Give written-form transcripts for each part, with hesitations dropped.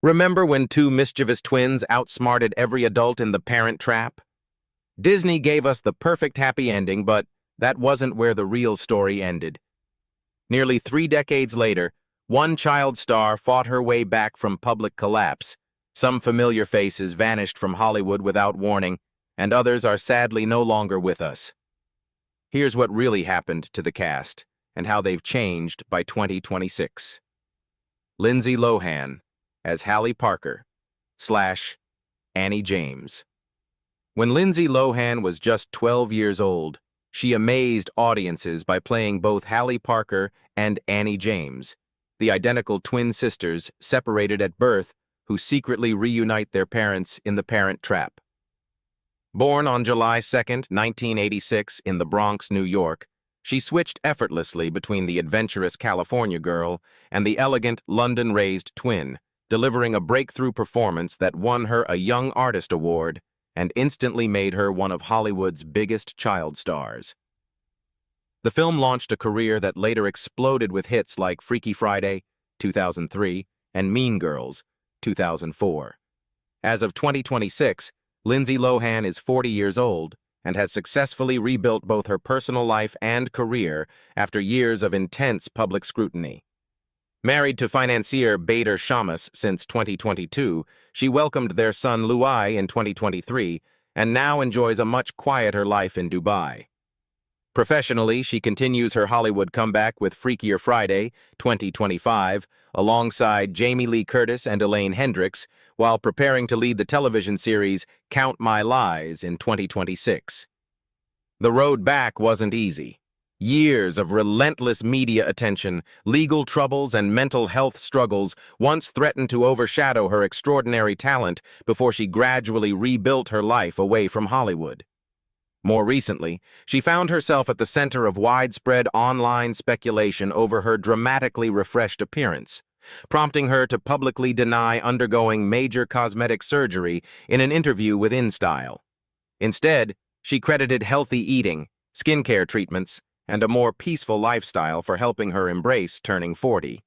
Remember when two mischievous twins outsmarted every adult in The Parent Trap? Disney gave us the perfect happy ending, but that wasn't where the real story ended. Nearly 3 decades later, one child star fought her way back from public collapse. Some familiar faces vanished from Hollywood without warning, and others are sadly no longer with us. Here's what really happened to the cast, and how they've changed by 2026. Lindsay Lohan as Hallie Parker / Annie James. When Lindsay Lohan was just 12 years old, she amazed audiences by playing both Hallie Parker and Annie James, the identical twin sisters separated at birth who secretly reunite their parents in The Parent Trap. Born on July 2, 1986 in the Bronx, New York, she switched effortlessly between the adventurous California girl and the elegant London-raised twin, delivering a breakthrough performance that won her a Young Artist Award and instantly made her one of Hollywood's biggest child stars. The film launched a career that later exploded with hits like Freaky Friday, 2003, and Mean Girls, 2004. As of 2026, Lindsay Lohan is 40 years old and has successfully rebuilt both her personal life and career after years of intense public scrutiny. Married to financier Bader Shammas since 2022, she welcomed their son Luai in 2023 and now enjoys a much quieter life in Dubai. Professionally, she continues her Hollywood comeback with Freakier Friday, 2025, alongside Jamie Lee Curtis and Elaine Hendricks, while preparing to lead the television series Count My Lies in 2026. The road back wasn't easy. Years of relentless media attention, legal troubles, and mental health struggles once threatened to overshadow her extraordinary talent before she gradually rebuilt her life away from Hollywood. More recently, she found herself at the center of widespread online speculation over her dramatically refreshed appearance, prompting her to publicly deny undergoing major cosmetic surgery in an interview with InStyle. Instead, she credited healthy eating, skincare treatments, and a more peaceful lifestyle for helping her embrace turning 40.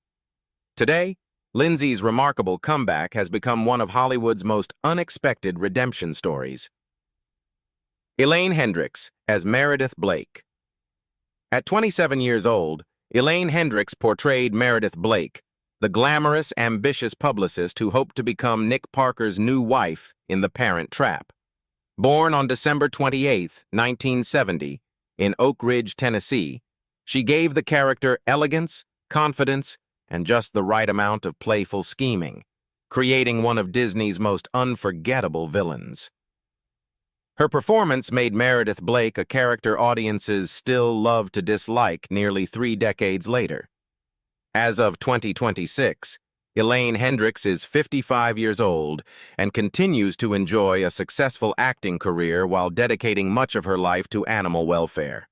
Today, Lindsay's remarkable comeback has become one of Hollywood's most unexpected redemption stories. Elaine Hendricks as Meredith Blake. At 27 years old, Elaine Hendricks portrayed Meredith Blake, the glamorous, ambitious publicist who hoped to become Nick Parker's new wife in The Parent Trap. Born on December 28, 1970, in Oak Ridge, Tennessee, she gave the character elegance, confidence, and just the right amount of playful scheming, creating one of Disney's most unforgettable villains. Her performance made Meredith Blake a character audiences still love to dislike nearly 3 decades later. As of 2026, Elaine Hendricks is 55 years old and continues to enjoy a successful acting career while dedicating much of her life to animal welfare.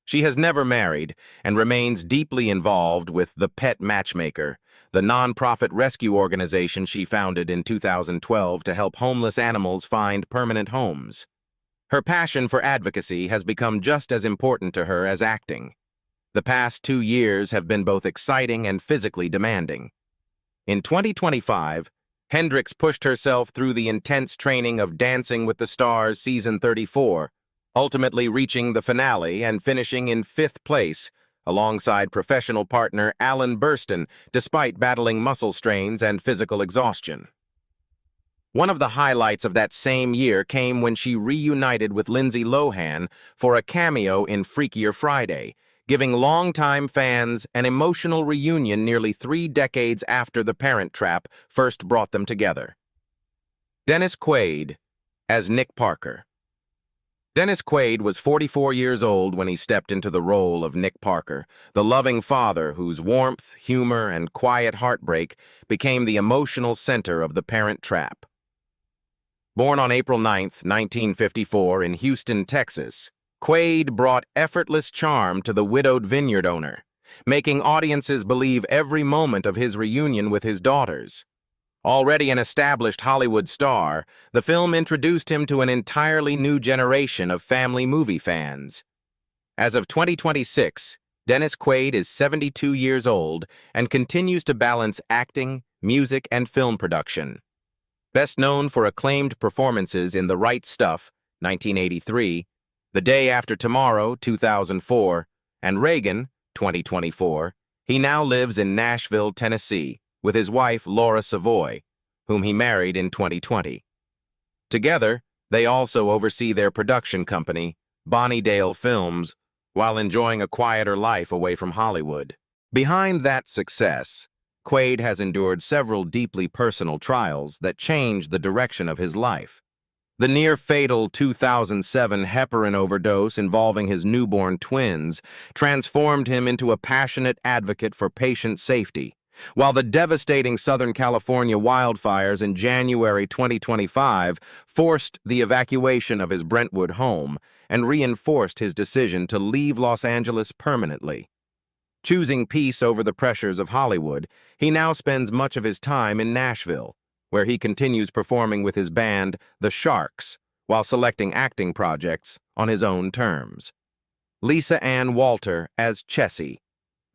She has never married and remains deeply involved with The Pet Matchmaker, the nonprofit rescue organization she founded in 2012 to help homeless animals find permanent homes. Her passion for advocacy has become just as important to her as acting. The past 2 years have been both exciting and physically demanding. In 2025, Hendricks pushed herself through the intense training of Dancing with the Stars Season 34, ultimately reaching the finale and finishing in 5th place, alongside professional partner Alan Burston, despite battling muscle strains and physical exhaustion. One of the highlights of that same year came when she reunited with Lindsay Lohan for a cameo in Freakier Friday, giving longtime fans an emotional reunion nearly 3 decades after The Parent Trap first brought them together. Dennis Quaid as Nick Parker. Dennis Quaid was 44 years old when he stepped into the role of Nick Parker, the loving father whose warmth, humor, and quiet heartbreak became the emotional center of The Parent Trap. Born on April 9, 1954 in Houston, Texas, Quaid brought effortless charm to the widowed vineyard owner, making audiences believe every moment of his reunion with his daughters. Already an established Hollywood star, the film introduced him to an entirely new generation of family movie fans. As of 2026, Dennis Quaid is 72 years old and continues to balance acting, music, and film production. Best known for acclaimed performances in The Right Stuff, 1983, The Day After Tomorrow, 2004, and Reagan, 2024, he now lives in Nashville, Tennessee, with his wife, Laura Savoy, whom he married in 2020. Together, they also oversee their production company, Bonnydale Films, while enjoying a quieter life away from Hollywood. Behind that success, Quaid has endured several deeply personal trials that changed the direction of his life. The near-fatal 2007 heparin overdose involving his newborn twins transformed him into a passionate advocate for patient safety, while the devastating Southern California wildfires in January 2025 forced the evacuation of his Brentwood home and reinforced his decision to leave Los Angeles permanently. Choosing peace over the pressures of Hollywood, he now spends much of his time in Nashville, where he continues performing with his band, The Sharks, while selecting acting projects on his own terms. Lisa Ann Walter as Chessie.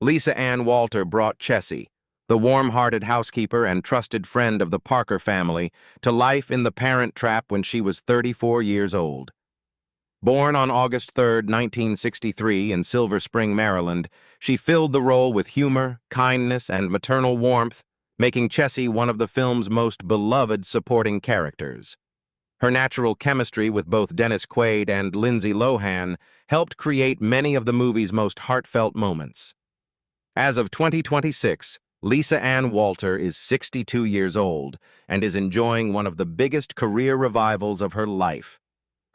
Lisa Ann Walter brought Chessie, the warm-hearted housekeeper and trusted friend of the Parker family, to life in The Parent Trap when she was 34 years old. Born on August 3, 1963, in Silver Spring, Maryland, she filled the role with humor, kindness, and maternal warmth, making Chessie one of the film's most beloved supporting characters. Her natural chemistry with both Dennis Quaid and Lindsay Lohan helped create many of the movie's most heartfelt moments. As of 2026, Lisa Ann Walter is 62 years old and is enjoying one of the biggest career revivals of her life.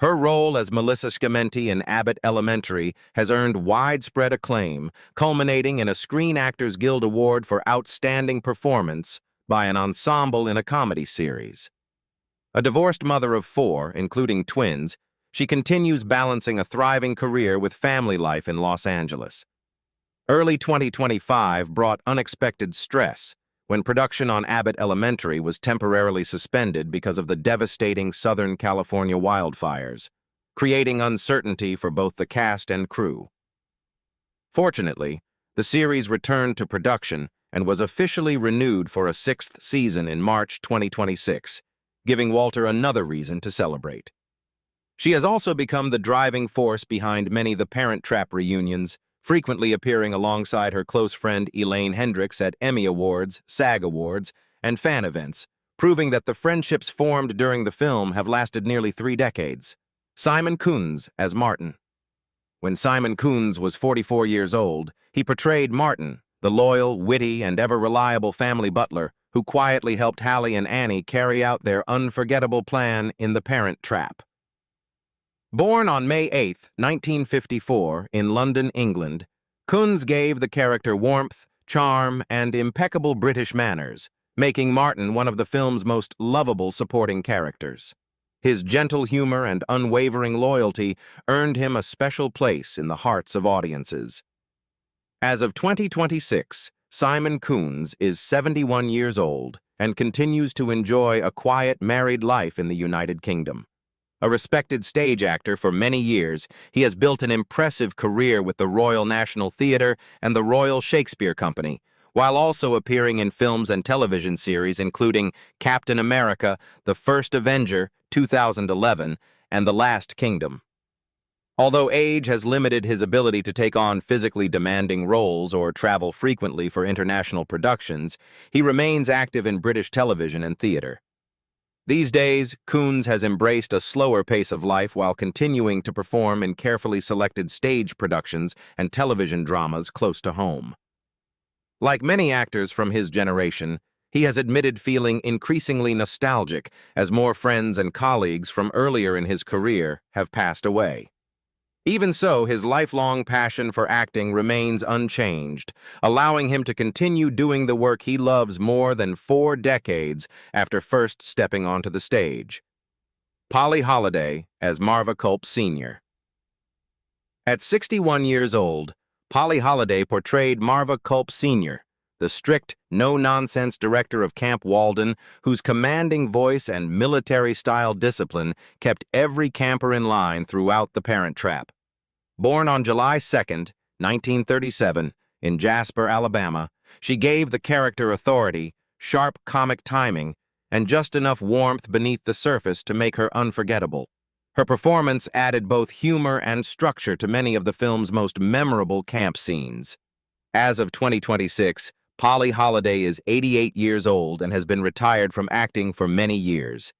Her role as Melissa Scamenti in Abbott Elementary has earned widespread acclaim, culminating in a Screen Actors Guild Award for Outstanding Performance by an ensemble in a comedy series. A divorced mother of 4, including twins, she continues balancing a thriving career with family life in Los Angeles. Early 2025 brought unexpected stress when production on Abbott Elementary was temporarily suspended because of the devastating Southern California wildfires, creating uncertainty for both the cast and crew. Fortunately, the series returned to production and was officially renewed for a 6th season in March 2026, giving Walter another reason to celebrate. She has also become the driving force behind many The Parent Trap reunions, frequently appearing alongside her close friend Elaine Hendrix at Emmy Awards, SAG Awards, and fan events, proving that the friendships formed during the film have lasted nearly 3 decades. Simon Kunz as Martin. When Simon Kunz was 44 years old, he portrayed Martin, the loyal, witty, and ever-reliable family butler who quietly helped Hallie and Annie carry out their unforgettable plan in The Parent Trap. Born on May 8, 1954, in London, England, Kunz gave the character warmth, charm, and impeccable British manners, making Martin one of the film's most lovable supporting characters. His gentle humor and unwavering loyalty earned him a special place in the hearts of audiences. As of 2026, Simon Kunz is 71 years old and continues to enjoy a quiet married life in the United Kingdom. A respected stage actor for many years, he has built an impressive career with the Royal National Theatre and the Royal Shakespeare Company, while also appearing in films and television series including Captain America, The First Avenger, 2011, and The Last Kingdom. Although age has limited his ability to take on physically demanding roles or travel frequently for international productions, he remains active in British television and theatre. These days, Kunz has embraced a slower pace of life while continuing to perform in carefully selected stage productions and television dramas close to home. Like many actors from his generation, he has admitted feeling increasingly nostalgic as more friends and colleagues from earlier in his career have passed away. Even so, his lifelong passion for acting remains unchanged, allowing him to continue doing the work he loves more than 4 decades after first stepping onto the stage. Polly Holliday as Marva Culp Sr. At 61 years old, Polly Holliday portrayed Marva Culp Sr., the strict, no-nonsense director of Camp Walden, whose commanding voice and military-style discipline kept every camper in line throughout The Parent Trap. Born on July 2, 1937, in Jasper, Alabama, she gave the character authority, sharp comic timing, and just enough warmth beneath the surface to make her unforgettable. Her performance added both humor and structure to many of the film's most memorable camp scenes. As of 2026, Polly Holliday is 88 years old and has been retired from acting for many years.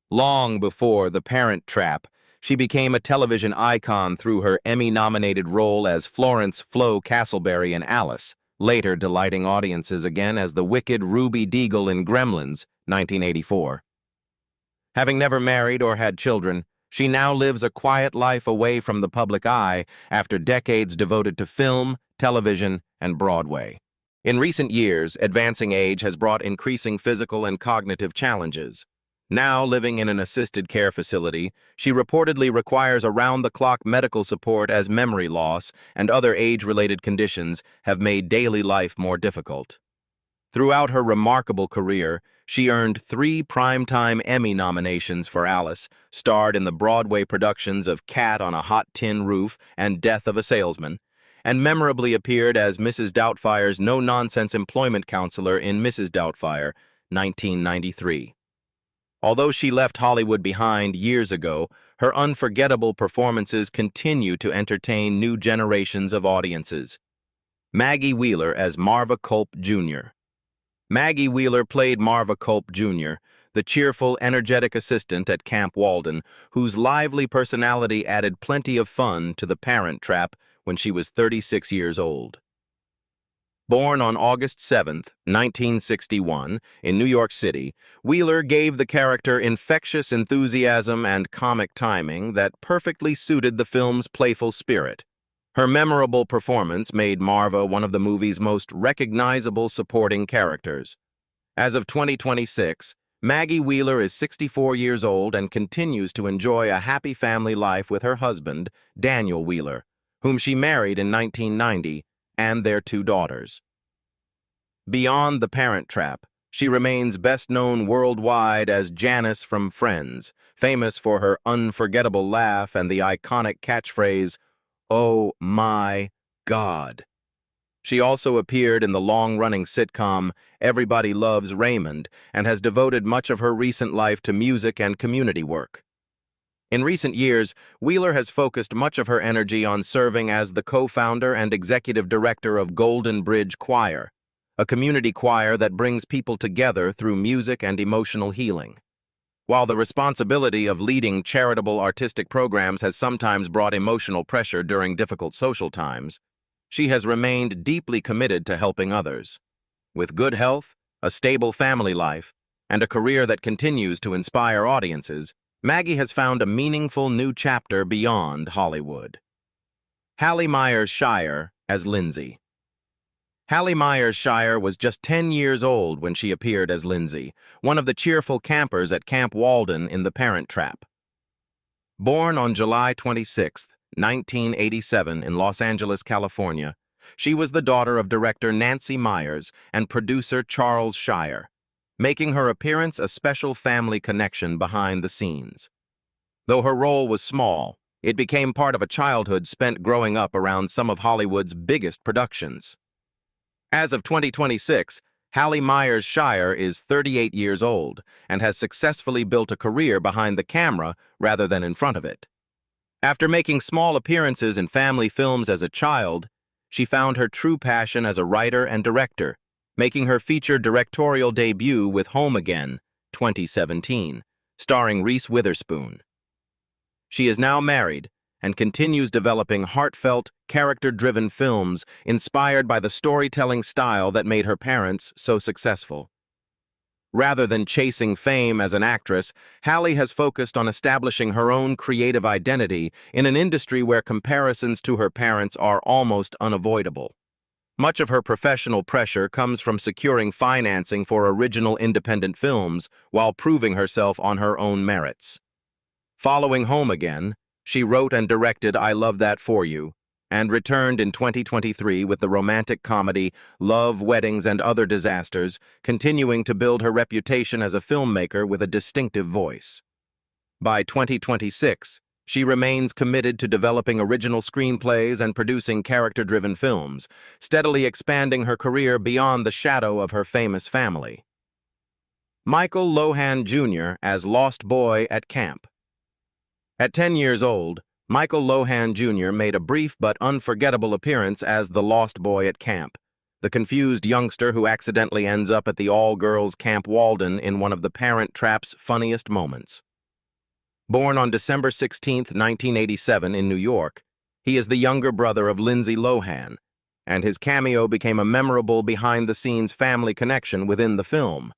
Long before The Parent Trap, she became a television icon through her Emmy-nominated role as Florence Flo Castleberry in Alice, later delighting audiences again as the wicked Ruby Deagle in Gremlins, 1984. Having never married or had children, she now lives a quiet life away from the public eye after decades devoted to film, television, and Broadway. In recent years, advancing age has brought increasing physical and cognitive challenges. Now living in an assisted care facility, she reportedly requires around-the-clock medical support as memory loss and other age-related conditions have made daily life more difficult. Throughout her remarkable career, she earned 3 Primetime Emmy nominations for Alice, starred in the Broadway productions of Cat on a Hot Tin Roof and Death of a Salesman, and memorably appeared as Mrs. Doubtfire's no-nonsense employment counselor in Mrs. Doubtfire, 1993. Although she left Hollywood behind years ago, her unforgettable performances continue to entertain new generations of audiences. Maggie Wheeler as Marva Culp Jr. Maggie Wheeler played Marva Culp Jr., the cheerful, energetic assistant at Camp Walden, whose lively personality added plenty of fun to The Parent Trap when she was 36 years old. Born on August 7, 1961, in New York City, Wheeler gave the character infectious enthusiasm and comic timing that perfectly suited the film's playful spirit. Her memorable performance made Marva one of the movie's most recognizable supporting characters. As of 2026, Maggie Wheeler is 64 years old and continues to enjoy a happy family life with her husband, Daniel Wheeler, whom she married in 1990, and their 2 daughters. Beyond The Parent Trap, she remains best known worldwide as Janice from Friends, famous for her unforgettable laugh and the iconic catchphrase, "Oh my God." She also appeared in the long-running sitcom Everybody Loves Raymond and has devoted much of her recent life to music and community work. In recent years, Wheeler has focused much of her energy on serving as the co-founder and executive director of Golden Bridge Choir, a community choir that brings people together through music and emotional healing. While the responsibility of leading charitable artistic programs has sometimes brought emotional pressure during difficult social times, she has remained deeply committed to helping others. With good health, a stable family life, and a career that continues to inspire audiences, Maggie has found a meaningful new chapter beyond Hollywood. Hallie Myers Shire as Lindsay. Hallie Myers Shire was just 10 years old when she appeared as Lindsay, one of the cheerful campers at Camp Walden in The Parent Trap. Born on July 26, 1987 in Los Angeles, California, she was the daughter of director Nancy Myers and producer Charles Shire, making her appearance a special family connection behind the scenes. Though her role was small, it became part of a childhood spent growing up around some of Hollywood's biggest productions. As of 2026, Hallie Myers Shire is 38 years old and has successfully built a career behind the camera rather than in front of it. After making small appearances in family films as a child, she found her true passion as a writer and director, making her feature directorial debut with Home Again, 2017, starring Reese Witherspoon. She is now married and continues developing heartfelt, character-driven films inspired by the storytelling style that made her parents so successful. Rather than chasing fame as an actress, Hallie has focused on establishing her own creative identity in an industry where comparisons to her parents are almost unavoidable. Much of her professional pressure comes from securing financing for original independent films while proving herself on her own merits. Following Home Again, she wrote and directed I Love That For You, and returned in 2023 with the romantic comedy Love, Weddings, and Other Disasters, continuing to build her reputation as a filmmaker with a distinctive voice. By 2026, she remains committed to developing original screenplays and producing character-driven films, steadily expanding her career beyond the shadow of her famous family. Michael Lohan Jr. as Lost Boy at Camp. At 10 years old, Michael Lohan Jr. made a brief but unforgettable appearance as the Lost Boy at Camp, the confused youngster who accidentally ends up at the all-girls Camp Walden in one of The Parent Trap's funniest moments. Born on December 16, 1987 in New York, he is the younger brother of Lindsay Lohan, and his cameo became a memorable behind-the-scenes family connection within the film.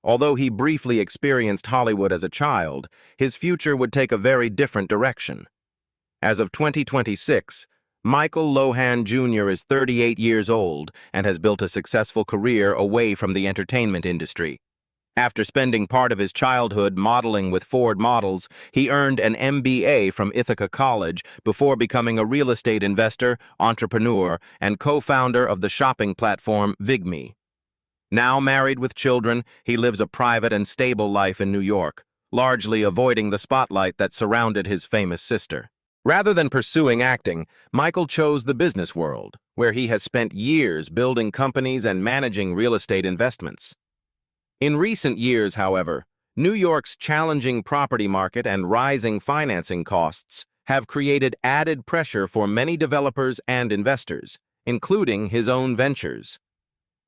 Although he briefly experienced Hollywood as a child, his future would take a very different direction. As of 2026, Michael Lohan Jr. is 38 years old and has built a successful career away from the entertainment industry. After spending part of his childhood modeling with Ford models, he earned an MBA from Ithaca College before becoming a real estate investor, entrepreneur, and co-founder of the shopping platform VigMe. Now married with children, he lives a private and stable life in New York, largely avoiding the spotlight that surrounded his famous sister. Rather than pursuing acting, Michael chose the business world, where he has spent years building companies and managing real estate investments. In recent years, however, New York's challenging property market and rising financing costs have created added pressure for many developers and investors, including his own ventures.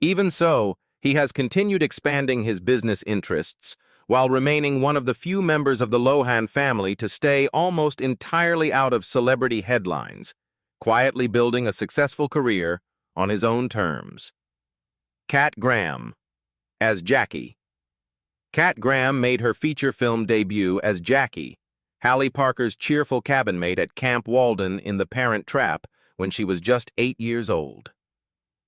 Even so, he has continued expanding his business interests while remaining one of the few members of the Lohan family to stay almost entirely out of celebrity headlines, quietly building a successful career on his own terms. Kat Graham as Jackie. Kat Graham made her feature film debut as Jackie, Hallie Parker's cheerful cabin mate at Camp Walden in The Parent Trap, when she was just 8 years old.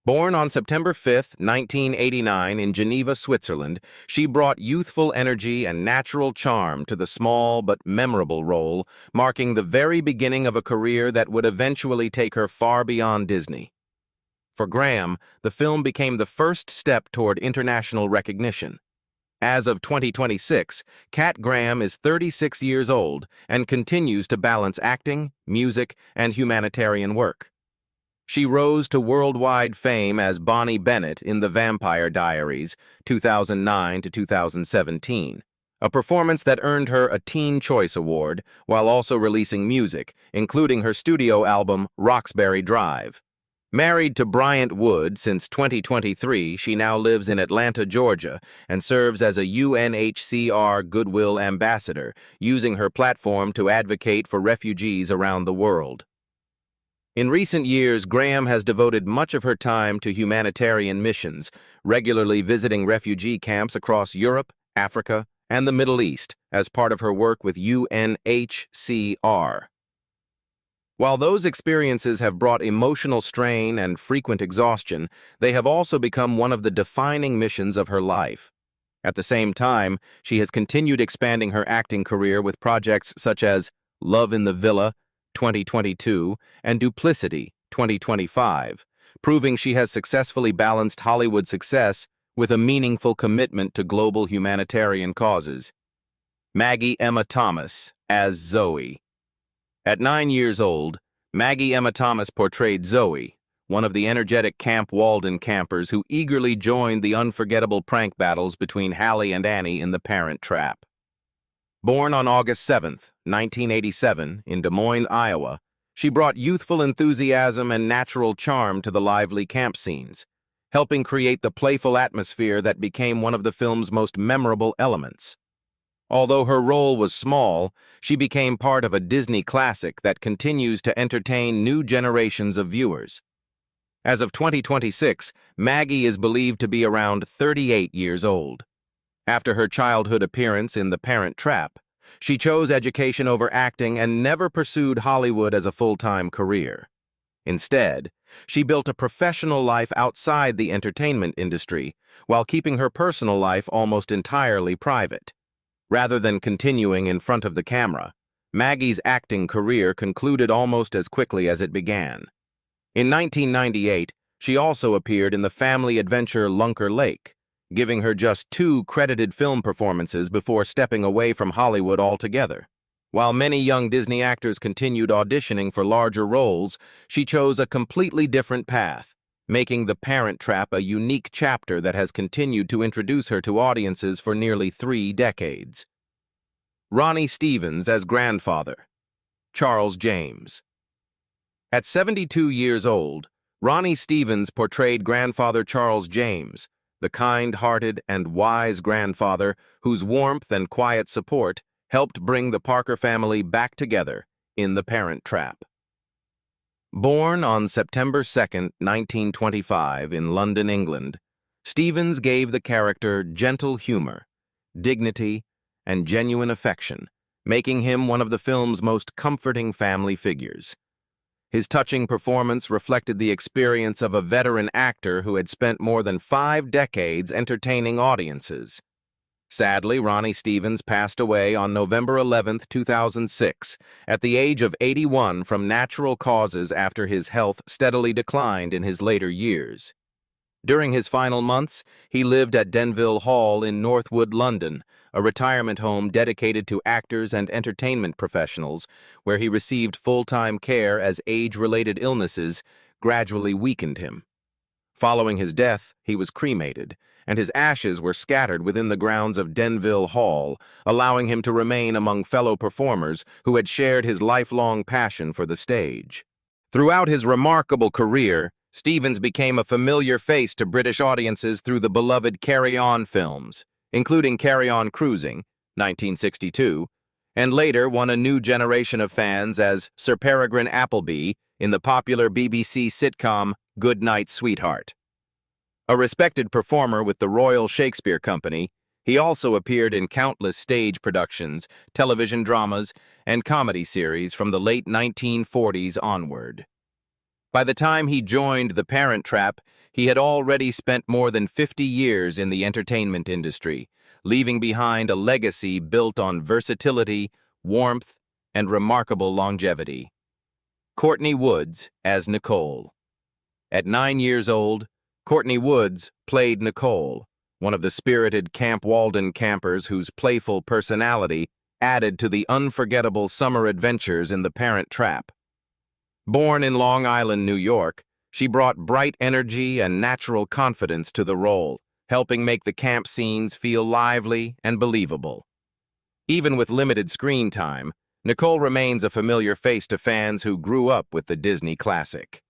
Born on September 5, 1989 in Geneva, Switzerland, she brought youthful energy and natural charm to the small but memorable role, marking the very beginning of a career that would eventually take her far beyond Disney. For Graham, the film became the first step toward international recognition. As of 2026, Kat Graham is 36 years old and continues to balance acting, music, and humanitarian work. She rose to worldwide fame as Bonnie Bennett in The Vampire Diaries, 2009 to 2017, a performance that earned her a Teen Choice Award while also releasing music, including her studio album Roxbury Drive. Married to Bryant Wood since 2023, she now lives in Atlanta, Georgia, and serves as a UNHCR Goodwill Ambassador, using her platform to advocate for refugees around the world. In recent years, Graham has devoted much of her time to humanitarian missions, regularly visiting refugee camps across Europe, Africa, and the Middle East as part of her work with UNHCR. While those experiences have brought emotional strain and frequent exhaustion, they have also become one of the defining missions of her life. At the same time, she has continued expanding her acting career with projects such as Love in the Villa, 2022, and Duplicity, 2025, proving she has successfully balanced Hollywood success with a meaningful commitment to global humanitarian causes. Maggie Emma Thomas as Zoe. At 9 years old, Maggie Emma Thomas portrayed Zoe, one of the energetic Camp Walden campers who eagerly joined the unforgettable prank battles between Hallie and Annie in The Parent Trap. Born on August 7, 1987, in Des Moines, Iowa, she brought youthful enthusiasm and natural charm to the lively camp scenes, helping create the playful atmosphere that became one of the film's most memorable elements. Although her role was small, she became part of a Disney classic that continues to entertain new generations of viewers. As of 2026, Maggie is believed to be around 38 years old. After her childhood appearance in The Parent Trap, she chose education over acting and never pursued Hollywood as a full-time career. Instead, she built a professional life outside the entertainment industry, while keeping her personal life almost entirely private. Rather than continuing in front of the camera, Maggie's acting career concluded almost as quickly as it began. In 1998, she also appeared in the family adventure Lunker Lake, giving her just 2 credited film performances before stepping away from Hollywood altogether. While many young Disney actors continued auditioning for larger roles, she chose a completely different path, making The Parent Trap a unique chapter that has continued to introduce her to audiences for nearly 3 decades. Ronnie Stevens as grandfather. Charles James. At 72 years old, Ronnie Stevens portrayed grandfather Charles James, the kind-hearted and wise grandfather whose warmth and quiet support helped bring the Parker family back together in The Parent Trap. Born on September 2, 1925, in London, England, Stevens gave the character gentle humor, dignity, and genuine affection, making him one of the film's most comforting family figures. His touching performance reflected the experience of a veteran actor who had spent more than 5 decades entertaining audiences. Sadly, Ronnie Stevens passed away on November 11, 2006, at the age of 81 from natural causes after his health steadily declined in his later years. During his final months, he lived at Denville Hall in Northwood, London, a retirement home dedicated to actors and entertainment professionals, where he received full-time care as age-related illnesses gradually weakened him. Following his death, he was cremated, and his ashes were scattered within the grounds of Denville Hall, allowing him to remain among fellow performers who had shared his lifelong passion for the stage. Throughout his remarkable career, Stevens became a familiar face to British audiences through the beloved Carry On films, including Carry On Cruising, 1962, and later won a new generation of fans as Sir Peregrine Appleby in the popular BBC sitcom Good Night, Sweetheart. A respected performer with the Royal Shakespeare Company, he also appeared in countless stage productions, television dramas, and comedy series from the late 1940s onward. By the time he joined The Parent Trap, he had already spent more than 50 years in the entertainment industry, leaving behind a legacy built on versatility, warmth, and remarkable longevity. Courtney Woods as Nicole. At 9 years old, Courtney Woods played Nicole, one of the spirited Camp Walden campers whose playful personality added to the unforgettable summer adventures in The Parent Trap. Born in Long Island, New York, she brought bright energy and natural confidence to the role, helping make the camp scenes feel lively and believable. Even with limited screen time, Nicole remains a familiar face to fans who grew up with the Disney classic.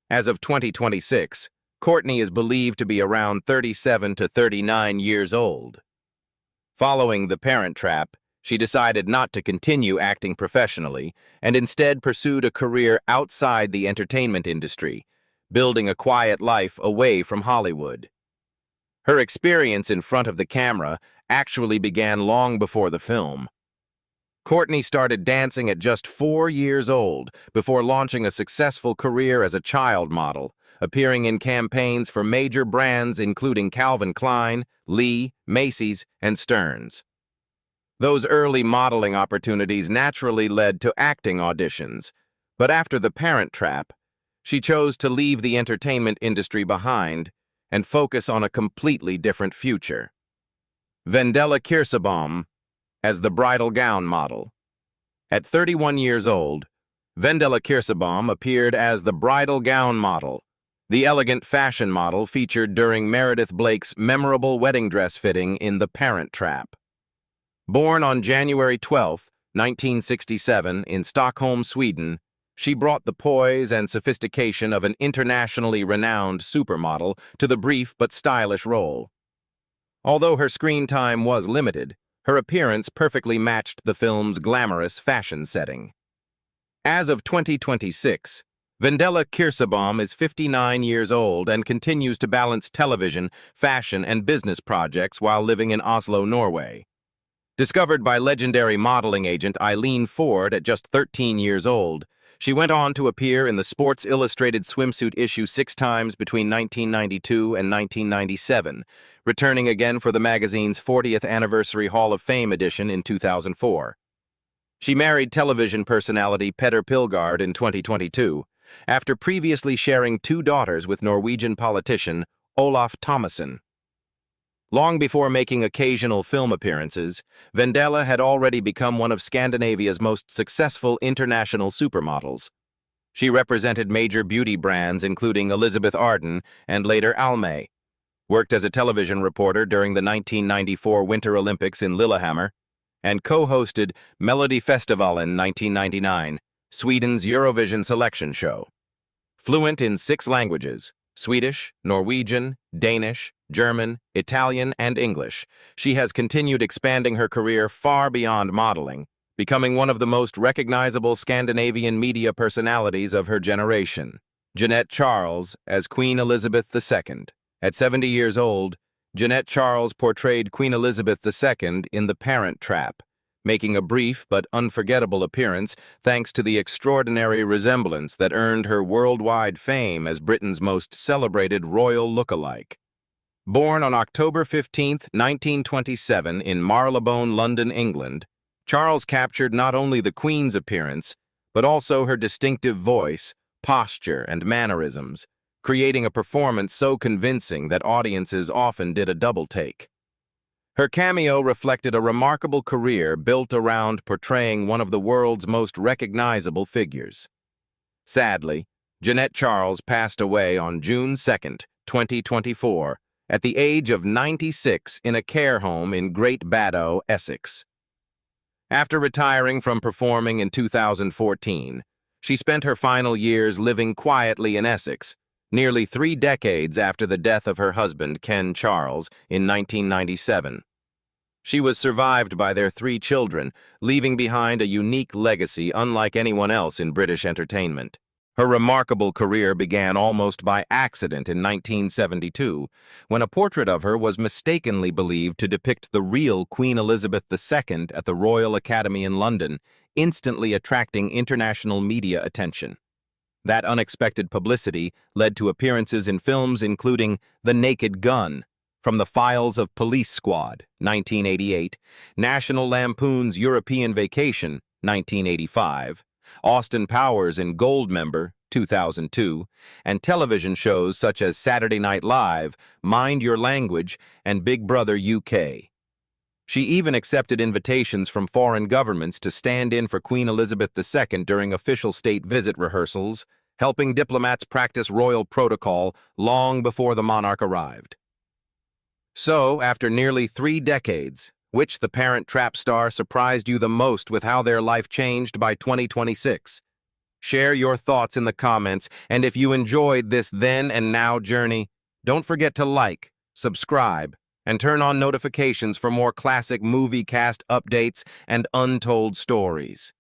As of 2026, Courtney is believed to be around 37 to 39 years old. Following The Parent Trap, she decided not to continue acting professionally and instead pursued a career outside the entertainment industry, building a quiet life away from Hollywood. Her experience in front of the camera actually began long before the film. Courtney started dancing at just 4 years old before launching a successful career as a child model, appearing in campaigns for major brands including Calvin Klein, Lee, Macy's, and Stearns. Those early modeling opportunities naturally led to acting auditions, but after The Parent Trap, she chose to leave the entertainment industry behind and focus on a completely different future. Wendella Kirschenbaum as the bridal gown model. At 31 years old, Wendella Kirschenbaum appeared as the bridal gown model, the elegant fashion model featured during Meredith Blake's memorable wedding dress fitting in The Parent Trap. Born on January 12, 1967, in Stockholm, Sweden, she brought the poise and sophistication of an internationally renowned supermodel to the brief but stylish role. Although her screen time was limited, her appearance perfectly matched the film's glamorous fashion setting. As of 2026, Wendella Kirschenbaum is 59 years old and continues to balance television, fashion, and business projects while living in Oslo, Norway. Discovered by legendary modeling agent Eileen Ford at just 13 years old, she went on to appear in the Sports Illustrated swimsuit issue 6 times between 1992 and 1997, returning again for the magazine's 40th Anniversary Hall of Fame edition in 2004. She married television personality Petter Pilgaard in 2022, after previously sharing 2 daughters with Norwegian politician Olaf Thomassen. Long before making occasional film appearances, Wendella had already become one of Scandinavia's most successful international supermodels. She represented major beauty brands including Elizabeth Arden and later Almay, worked as a television reporter during the 1994 Winter Olympics in Lillehammer, and co-hosted Melodifestivalen 1999, Sweden's Eurovision selection show. Fluent in 6 languages, Swedish, Norwegian, Danish, German, Italian, and English, she has continued expanding her career far beyond modeling, becoming one of the most recognizable Scandinavian media personalities of her generation. Jeanette Charles as Queen Elizabeth II. At 70 years old, Jeanette Charles portrayed Queen Elizabeth II in The Parent Trap, making a brief but unforgettable appearance thanks to the extraordinary resemblance that earned her worldwide fame as Britain's most celebrated royal lookalike. Born on October 15, 1927 in Marylebone, London, England, Charles captured not only the Queen's appearance, but also her distinctive voice, posture, and mannerisms, creating a performance so convincing that audiences often did a double take. Her cameo reflected a remarkable career built around portraying one of the world's most recognizable figures. Sadly, Jeanette Charles passed away on June 2, 2024, at the age of 96 in a care home in Great Baddow, Essex. After retiring from performing in 2014, she spent her final years living quietly in Essex, nearly 3 decades after the death of her husband, Ken Charles, in 1997. She was survived by their 3 children, leaving behind a unique legacy unlike anyone else in British entertainment. Her remarkable career began almost by accident in 1972, when a portrait of her was mistakenly believed to depict the real Queen Elizabeth II at the Royal Academy in London, instantly attracting international media attention. That unexpected publicity led to appearances in films including The Naked Gun, From the Files of Police Squad, 1988, National Lampoon's European Vacation, 1985, Austin Powers in Goldmember, 2002, and television shows such as Saturday Night Live, Mind Your Language, and Big Brother UK. She even accepted invitations from foreign governments to stand in for Queen Elizabeth II during official state visit rehearsals, helping diplomats practice royal protocol long before the monarch arrived. So, after nearly 3 decades, which The Parent Trap star surprised you the most with how their life changed by 2026? Share your thoughts in the comments, and if you enjoyed this then and now journey, don't forget to like, subscribe, and turn on notifications for more classic movie cast updates and untold stories.